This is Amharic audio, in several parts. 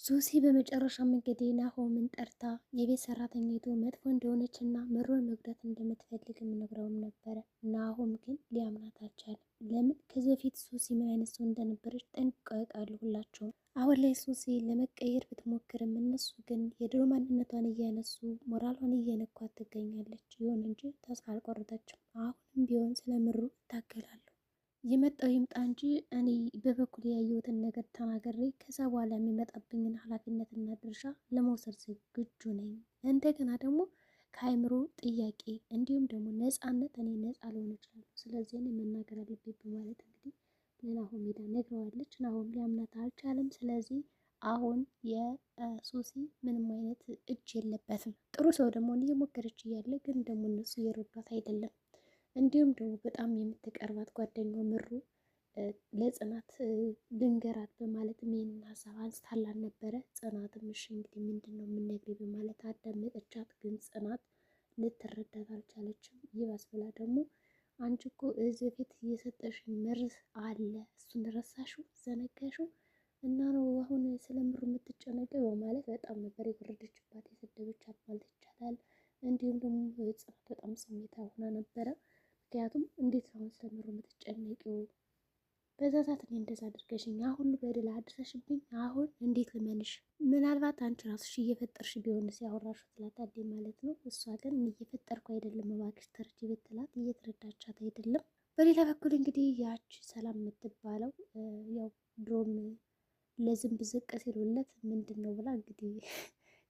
ሱሲ በመጨረሻም እንግዲህ ናሆምን ጠርታ የቤት ሰራተኛይቱ መጥፎ እንደሆነች እና ምሩን መጉዳት እንደምትፈልግ የምነግረውም ነበረ። ናሆም ግን ሊያምናት አልቻለም። ለምን? ከዚህ በፊት ሱሲ ምን አይነት ሰው እንደነበረች ጠንቅቀው ያውቃሉ ሁላቸውም። አሁን ላይ ሱሲ ለመቀየር ብትሞክርም እነሱ ግን የድሮ ማንነቷን እያነሱ ሞራሏን እየነኳት ትገኛለች። ይሁን እንጂ ተስፋ አልቆረጠችም። አሁንም ቢሆን ስለ ምሩ እታገላለሁ፣ የመጣው ይምጣ እንጂ እኔ በበኩል ያየሁትን ነገር ተናግሬ ከዛ በኋላ የሚመጣብኝን ኃላፊነትና ድርሻ ለመውሰድ ዝግጁ ነኝ። እንደገና ደግሞ ከአይምሮ ጥያቄ እንዲሁም ደግሞ ነፃነት እኔ ነፃ ልሆን እችላለሁ። ስለዚህ እኔ መናገር አለብኝ በማለት እንግዲህ ለናሆም ሄዳ ነግረዋለች። ናሆም ሊያምናት አልቻለም። ስለዚህ አሁን የሱሲ ምንም አይነት እጅ የለበትም። ጥሩ ሰው ደግሞ እየሞከረች እያለ ግን ደግሞ እነሱ እየረዷት አይደለም። እንዲሁም ደግሞ በጣም የምትቀርባት ጓደኛው ምሩ ለጽናት ልንገራት በማለትም ይህንን ሀሳብ አንስታላን ነበረ። ጽናትም እሺ እንግዲህ ምንድን ነው የምንነግርህ በማለት አዳመጠቻት። ግን ጽናት ልትረዳት አልቻለችም። ይባስ ብላ ደግሞ አንቺ እኮ እዚህ በፊት እየሰጠሽኝ መርዝ አለ፣ እሱን ረሳሽው፣ ዘነጋሽው እና ነው አሁን ስለ ምሩ የምትጨነቀው በማለት በጣም ነበር የወረደችባት፣ የሰደበቻት ማለት ይቻላል። እንዲሁም ደግሞ ጽናት በጣም ስሜታዊ ሆና ነበረ። ምክንያቱም እንዴት ነው ስለምሩ የምትጨነቂው? በዛ ሰዓት እኔ እንደዛ አድርገሽኝ ሁሉ በደል አድርሰሽብኝ አሁን እንዴት ልመንሽ? ምናልባት አንቺ ራስሽ እየፈጠርሽ ቢሆን ሲያወራሽ ትላታለች ማለት ነው። እሷ ግን እየፈጠርኩ አይደለም እባክሽ ተርጂ ብትላት እየተረዳቻት አይደለም። በሌላ በኩል እንግዲህ ያቺ ሰላም የምትባለው ያው ድሮም ለዝንብ ዝቅ ሲሉለት ምንድን ነው ብላ እንግዲህ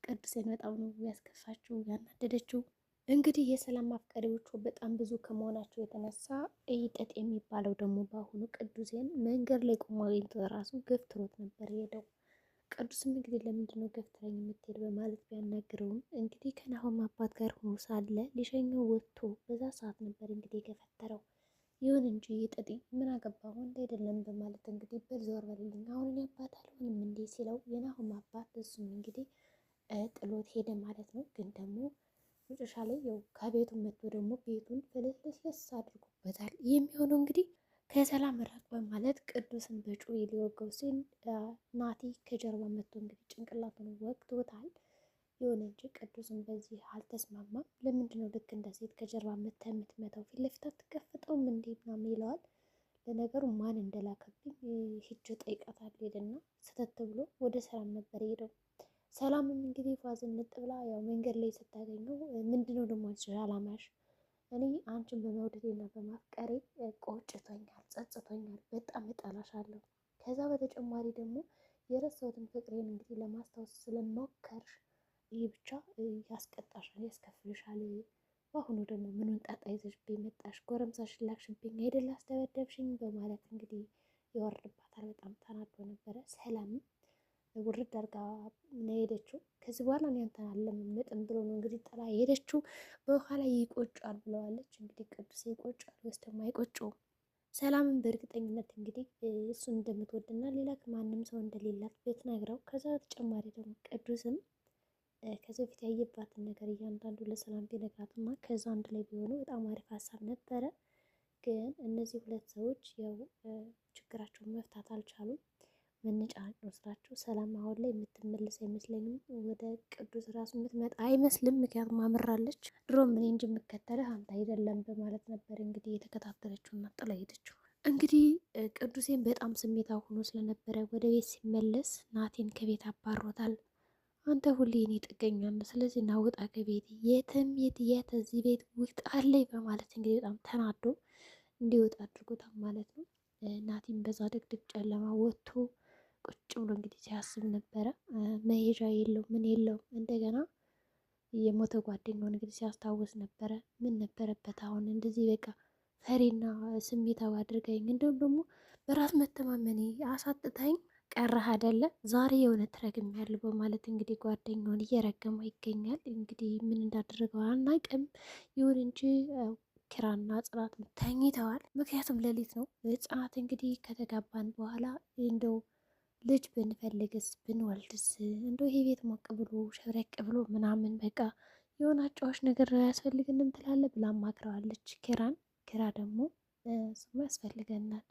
ቅዱሴን በጣም ነው ያስከፋችው ያናደደችው። እንግዲህ የሰላም አፍቃሪዎቹ በጣም ብዙ ከመሆናቸው የተነሳ ኢጠጥ የሚባለው ደግሞ በአሁኑ ቅዱሴን መንገድ ላይ ቆሞ አግኝቶ ራሱ ገፍትሮት ነበር ሄደው። ቅዱስም እንግዲህ ለምንድን ነው ገፍትረኝ የምትሄድ በማለት ቢያናግረውም እንግዲህ ከናሆም አባት ጋር ሆኖ ሳለ ሊሸኘው ወጥቶ በዛ ሰዓት ነበር እንግዲህ የገፈተረው። ይሁን እንጂ ኢጠጤ ምን አገባ ወንድ አይደለም በማለት እንግዲህ በዞር በልልኝ አሁን እኔ አባት አልሆንም እንዴ ሲለው የናሆም አባት እሱም እንግዲህ ጥሎት ሄደ ማለት ነው። ግን ደግሞ መጨረሻ ላይ ያው ከቤቱ መጥቶ ደግሞ ቤቱን ፍልስልስ አድርጎበታል። የሚሆነው እንግዲህ ከሰላም ራቅ በማለት ቅዱስን በጩቤ ሊወጋው ሲል ናቲ ከጀርባ መጥቶ እንግዲህ ጭንቅላቱን ወግቶታል። ይሁን እንጂ ቅዱስን በዚህ አልተስማማም። ለምንድን ነው ልክ እንደ ሴት ከጀርባ መተህ የምትመታው? ፊት ለፊት አትከፍተውም እንዴ ምናምን ይለዋል። ለነገሩ ማን እንደላከብኝ ሂጅ ጠይቃታለሁ ሄደና ስተት ብሎ ወደ ሰላም ነበር ሄደው። ሰላምም እንግዲህ ፏዝንጥ ብላ ያው መንገድ ላይ ስታገኘው ምንድነው ደግሞ አላማሽ? እኔ አንቺን በመውደዴና በማፍቀሬ ቆጭቶኛል፣ ጸጽቶኛል፣ በጣም እጠላሻለሁ። ከዛ በተጨማሪ ደግሞ የረሳሁትን ፍቅሬን እንግዲህ ለማስታወስ ስለሞከርሽ ይህ ብቻ ያስቀጣሻል፣ ያስከፍልሻል። በአሁኑ ደግሞ ምኑን ጣጣ ይዘሽብኝ መጣሽ? ጎረምሳሽ ላክሽብኝ አይደል አስደበደብሽኝ በማለት እንግዲህ ይወርድባታል። በጣም ተናዶ ነበረ። ሰላምም ውርድ አድርጋ ነው የሄደችው። ከዚህ በኋላ እኔ አንተን አልለምጥም ብሎ ነው እንግዲህ ጥላ የሄደችው። በኋላ ይቆጫል ብለዋለች። እንግዲህ ቅዱስ ይቆጫል ወይስ ደግሞ አይቆጨውም? ሰላምን በእርግጠኝነት እንግዲህ እሱን እንደምትወድና ሌላ ከማንም ሰው እንደሌላት ብትነግረው፣ ከዛ በተጨማሪ ደግሞ ቅዱስም ከዚ በፊት ያየባትን ነገር እያንዳንዱ ለሰላም ቢነግራትና ከዛ አንድ ላይ ቢሆኑ በጣም አሪፍ ሀሳብ ነበረ። ግን እነዚህ ሁለት ሰዎች ያው ችግራቸውን መፍታት አልቻሉም። መነጫነጭ ነው ስራቸው። ሰላም አሁን ላይ የምትመልስ አይመስለኝም። ወደ ቅዱስ ራሱ የምትመጣ አይመስልም። ምክንያቱም አምራለች። ድሮም እኔ እንጂ የምከተልህ አንተ አይደለም በማለት ነበር እንግዲህ የተከታተለችው እና ጥላ ሄደችው። እንግዲህ ቅዱሴን በጣም ስሜታዊ ሆኖ ስለነበረ ወደ ቤት ሲመለስ ናቴን ከቤት አባሮታል። አንተ ሁሌ እኔ ጥገኛ ነህ፣ ስለዚህ ናውጣ ከቤት የትም የት እዚህ ቤት ውጣልኝ በማለት እንግዲህ በጣም ተናዶ እንዲወጣ አድርጎታል ማለት ነው። ናቲም በዛ ድቅድቅ ጨለማ ወጥቶ ቁጭ ብሎ እንግዲህ ሲያስብ ነበረ። መሄጃ የለው ምን የለው። እንደገና የሞተ ጓደኛውን እንግዲህ ሲያስታውስ ነበረ። ምን ነበረበት አሁን እንደዚህ በቃ ፈሪና ስሜታዊ አድርገኝ፣ እንደውም ደግሞ በራስ መተማመኔ አሳጥታኝ ቀረህ አይደለ ዛሬ የእውነት ረግሜያለሁ በማለት እንግዲህ ጓደኛውን እየረገመው ይገኛል። እንግዲህ ምን እንዳደረገው አናውቅም። ይሁን እንጂ ኪራና ጽናት ተኝተዋል። ምክንያቱም ሌሊት ነው። ጽናት እንግዲህ ከተጋባን በኋላ እንደው ልጅ ብንፈልግስ ብንወልድስ እንደው ይሄ ቤት ሞቅ ብሎ ሸብረቅ ብሎ ምናምን በቃ የሆነ አጫዋች ነገር ያስፈልግንም ትላለ ብላ ማክረዋለች ኪራን። ኪራ ደግሞ ስሙ ያስፈልገናል፣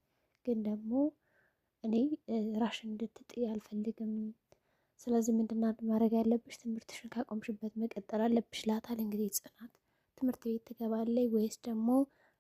ግን ደግሞ እኔ ራሽን እንድትጥይ አልፈልግም፣ ስለዚህ ምንድን ማድረግ ያለብሽ ትምህርትሽን ካቆምሽበት መቀጠል አለብሽ ላታል። እንግዲህ ጽናት ትምህርት ቤት ትገባለች ወይስ ደግሞ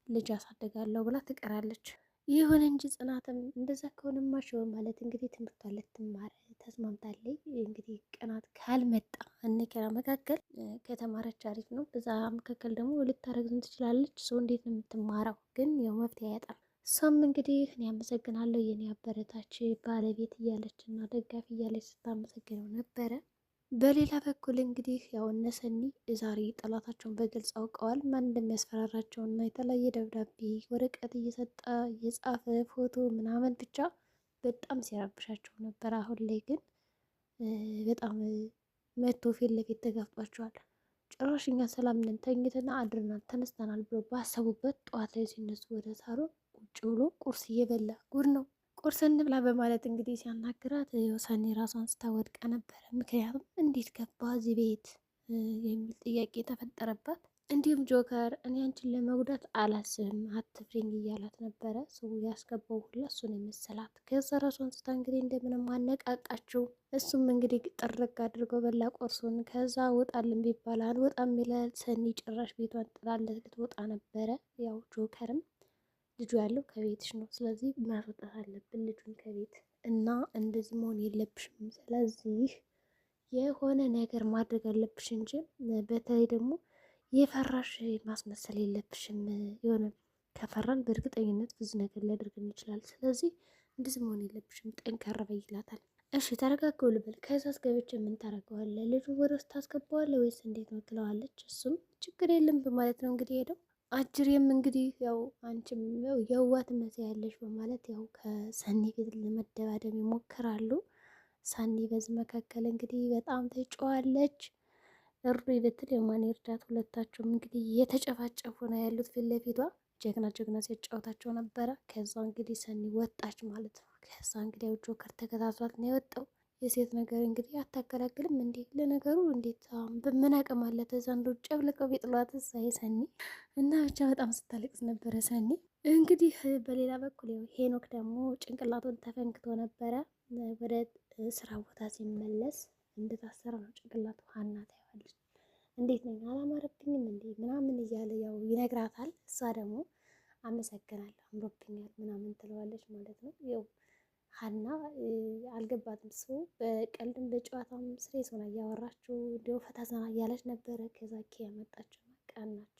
ልጅ አሳድጋለሁ ብላ ትቀራለች። ይሁን እንጂ ጽናትም እንደዛ ከሆነማ ሽው ማለት እንግዲህ ትምህርቷን ልትማር ተስማምታለች። እንግዲህ ቅናት ካልመጣ እነኪራ መካከል ከተማረች አሪፍ ነው። በዛ መካከል ደግሞ ልታረግዝም ትችላለች። ሰው እንዴት ነው የምትማረው? ግን ያው መፍትሄ ያጣል። እሷም እንግዲህ እኔ አመሰግናለሁ የኔ አበረታች ባለቤት እያለች እና ደጋፊ እያለች ስታመሰግነው ነበረ። በሌላ በኩል እንግዲህ ያው እነ ሰኒ ዛሬ ጠላታቸውን በግልጽ አውቀዋል። ማን እንደሚያስፈራራቸው እና የተለያየ ደብዳቤ ወረቀት እየሰጠ የጻፈ ፎቶ ምናምን ብቻ በጣም ሲያረብሻቸው ነበር። አሁን ላይ ግን በጣም መቶ ፊት ለፊት ተጋፍጧቸዋል። ጭራሽ እኛ ሰላም ነን ተኝተና አድርናል ተነስተናል ብሎ ባሰቡበት ጠዋት ላይ ሲነሱ ወደ ሳሎን ቁጭ ብሎ ቁርስ እየበላ ጉድ ነው። ቁርስ እንብላ በማለት እንግዲህ ሲያናግራት ሰኒ ራሷን ስታወድቃ ነበረ። ምክንያቱም እንዴት ገባ እዚህ ቤት የሚል ጥያቄ ተፈጠረባት። እንዲሁም ጆከር እኔ አንቺን ለመጉዳት አላስብም አትፍሪኝ እያላት ነበረ። ሰው ያስገባው ሁላ እሱን የመሰላት። ከዛ ራሷን ስታ እንግዲህ እንደምንም አነቃቃችው። እሱም እንግዲህ ጥርግ አድርገው በላ ቁርሱን። ከዛ ወጣልን ቢባል አልወጣም ይላል። ሰኒ ጭራሽ ቤቷን ጥላለት ልትወጣ ነበረ። ያው ጆከርም ልጁ ያለው ከቤትሽ ነው፣ ስለዚህ ማስወጣት አለብን ልጁን ከቤት እና እንደዚህ መሆን የለብሽም። ስለዚህ የሆነ ነገር ማድረግ አለብሽ እንጂ በተለይ ደግሞ የፈራሽ ማስመሰል የለብሽም። የሆነ ከፈራን በእርግጠኝነት ብዙ ነገር ሊያደርግን ይችላል። ስለዚህ እንደዚህ መሆን የለብሽም፣ ጠንከር በይ ይላታል። እሺ ተረጋጋው ልበል፣ ከዛ አስገብቼ ምን ታደርገዋለህ? ልጁ ወደ ውስጥ ታስገባዋለህ ወይስ እንዴት ነው ትለዋለች። እሱም ችግር የለም በማለት ነው እንግዲህ ሄደው አጅሬም እንግዲህ ያው አንቺም የዋት ትመስያለሽ በማለት ያው ከሰኒ ፊት ለመደባደብ ይሞክራሉ። ሰኒ በዚህ መካከል እንግዲህ በጣም ተጫዋለች። እሩ ብትል የማን እርዳት። ሁለታቸውም እንግዲህ እየተጨፋጨፉ ነው ያሉት ፊት ለፊቷ። ጀግና ጀግና ሲያጫወታቸው ነበረ። ከዛ እንግዲህ ሰኒ ወጣች ማለት ነው። ከዛ እንግዲህ ያው ጆከር ተከታትሏት ነው የወጣው። የሴት ነገር እንግዲህ አታገላግልም እንዴ? ለነገሩ እንዴት ምን አቅም አላት? እዛ እንደ ጨብልቀው ቢጥሏት ሳይ ሰኒ እና ብቻ በጣም ስታለቅስ ነበረ ሰኒ። እንግዲህ በሌላ በኩል ሄኖክ ደግሞ ጭንቅላቱን ተፈንክቶ ነበረ። ወደ ስራ ቦታ ሲመለስ እንደታሰረ ነው ጭንቅላቱ። ሀና ታየዋለች። እንዴት ነኝ አላማረብኝም እንዴ ምናምን እያለ ያው ይነግራታል። እሷ ደግሞ አመሰግናለሁ አምሮብኛል ምናምን ትለዋለች ማለት ነው። ያው ሀና አልገባትም። ሰው በቀልድም በጨዋታም ስሬስ ሆና እያወራችው እንዲሁ ፈታ ዘና እያለች ነበረ። ከዛ ኪያ መጣችው ቀናች።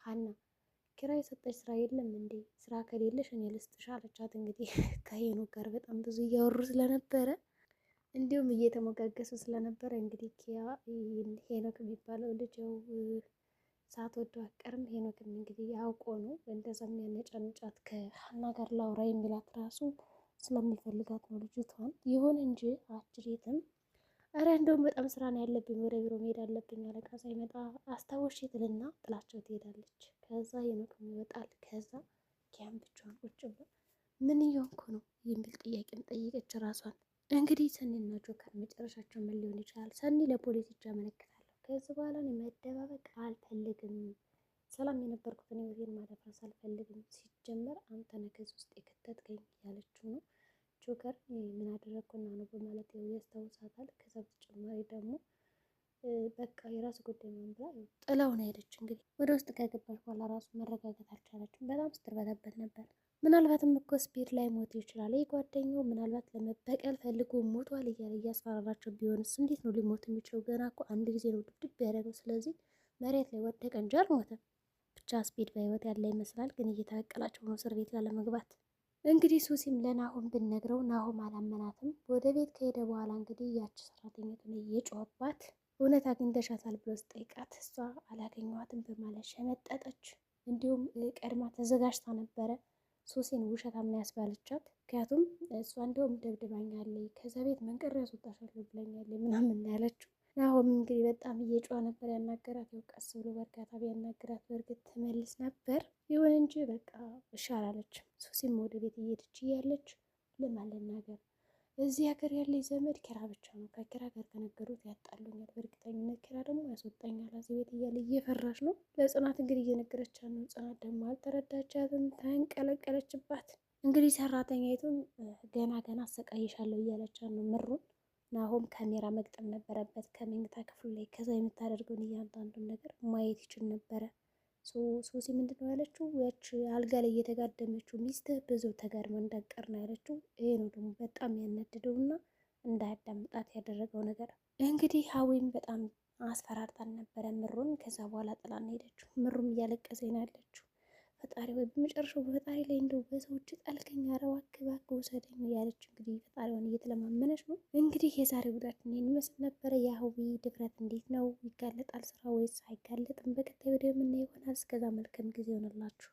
ሀና ኪራይ የሰጠች ስራ የለም እንዴ? ስራ ከሌለሽ እኔ ልስጥሽ አለቻት። እንግዲህ ከሄኖክ ጋር በጣም ብዙ እያወሩ ስለነበረ እንዲሁም እየተሞጋገሱ ስለነበረ እንግዲህ ኪያ ሄኖክ የሚባለው ልጅ ያው ሳትወደው አትቀርም። ሄኖክም እንግዲህ ያውቆ ነው እንደዛ የሚያነጫንጫት ከሀና ጋር ላውራ የሚላት ራሱ ስለሚፈልጋት ነው ልጅቷን። ይሁን እንጂ አጅሬትም እረ እንደውም በጣም ስራ ነው ያለብኝ፣ ወደ ቢሮ መሄድ አለብኝ፣ አለቃ ሳይመጣ አስታወሽ ትልና ጥላቸው ትሄዳለች። ከዛ ሄኖክም ይወጣል። ከዛ ኪያም ብቻዋን ቁጭ ብሎ ምን እየሆንኩ ነው የሚል ጥያቄም ጠየቀች ራሷን። እንግዲህ ሰኒና ጆከር መጨረሻቸው ምን ሊሆን ይችላል? ሰኒ ለፖሊስ እጅ አመለክታለሁ፣ ከዚህ በኋላ መደባበቅ አልፈልግም፣ ሰላም የነበርኩትን ህይወቴን ማደፍረስ አልፈልግም፣ ሲጀመር አንተ ነህ ከዚህ ውስጥ የከተትከኝ እያለችው ነው። ጆከር ምን አደረግኩና ነው በማለት ያው ያስታውሳታል። ከዛ በተጨማሪ ደግሞ በቃ የራሱ ጉዳይ ነው ብላ ጥላው ነው ሄደች። እንግዲህ ወደ ውስጥ ከገባች በኋላ ራሱ መረጋጋት አልቻለችም። በጣም ስትርበተበት ነበር። ምናልባትም እኮ ስፒድ ላይ ሞት ይችላል። ይህ ጓደኛው ምናልባት ለመበቀል ፈልጎ ሞቷል እያለ እያስፈራራቸው ቢሆንስ እንዴት ነው ሊሞት የሚችለው? ገና እኮ አንድ ጊዜ ነው ድብድብ ያደረገው። ስለዚህ መሬት ላይ ወደቀ እንጂ አልሞተም። ብቻ ስፒድ በህይወት ያለ ይመስላል፣ ግን እየተበቀላቸው ነው እስር ቤት ላለመግባት። እንግዲህ ሱሲም ለናሆም ብንነግረው ናሆም አላመናትም። ወደ ቤት ከሄደ በኋላ እንግዲህ ያቺ ሰራተኛቱን እየጮኸባት እውነት አግኝተሻታል ብሎ ስጠይቃት እሷ አላገኘኋትም በማለት ሸመጠጠች። እንዲሁም ቀድማ ተዘጋጅታ ነበረ ሱሲን ውሸታም ነው ያስባለቻት። ምክንያቱም እሷ እንደውም ደብድባኛለች፣ ከዛ ቤት መንቀር ያስወጣሻለሁ ብለኛለች ምናምን ያለችው። ናሆም እንግዲህ በጣም እየጮኸ ነበር ያናገራት። ያው ቀስ ብሎ በእርጋታ ቢያናገራት በእርግጥ ትመልስ ነበር። ይሁን እንጂ በቃ እሺ አላለችም። ሱሲም ወደ ቤት እየሄደች እያለች ለማለናገር እዚህ ሀገር ያለኝ ዘመድ ኪራ ብቻ ነው፣ ከኪራ ጋር ከነገሩት ያጣሉኛል፣ በእርግጠኝነት ኪራ ደግሞ ያስወጣኛል እዚህ ቤት እያለ እየፈራች ነው። ለጽናት እንግዲህ እየነገረቻት ነው። ጽናት ደግሞ አልተረዳቻትም፣ ተንቀለቀለችባት። እንግዲህ ሰራተኛይቱም ገና አሰቃይሻለሁ እያለቻት ነው ምሩን። ናሆም ካሜራ መግጠም ነበረበት ከመኝታ ክፍሉ ላይ። ከዛ የምታደርገውን እያንዳንዱን ነገር ማየት ይችል ነበረ። ሶሲ ምንድን ነው ያለችው? ያች አልጋ ላይ እየተጋደመችው ሚስትህ ብዙ ተጋድማ እንዳቀር ነው ያለችው። ይሄ ነው ደግሞ በጣም ያናድደው እና እንዳያዳምጣት ያደረገው ነገር። እንግዲህ ሀዊም በጣም አስፈራርታን ነበረ ምሩን። ከዛ በኋላ ጥላን ሄደችው። ምሩም እያለቀሰ ነው ያለችው። ፈጣሪ ወይ በመጨረሻው በፈጣሪ ላይ እንደው በሰዎች ጣልከኝ፣ ኧረ እባክህ እባክህ ውሰደኝ እያለች እንግዲህ ፈጣሪዋን እየተለማመነች ነው። እንግዲህ የዛሬ ጉዳችን ይህን ይመስል ነበረ። የሀዊ ድፍረት እንዴት ነው? ይጋለጣል ስራ ወይስ አይጋለጥም? በቀጣይ ወደ የምናየው ይሆናል። እስከዛ መልካም ጊዜ ይሆንላችሁ።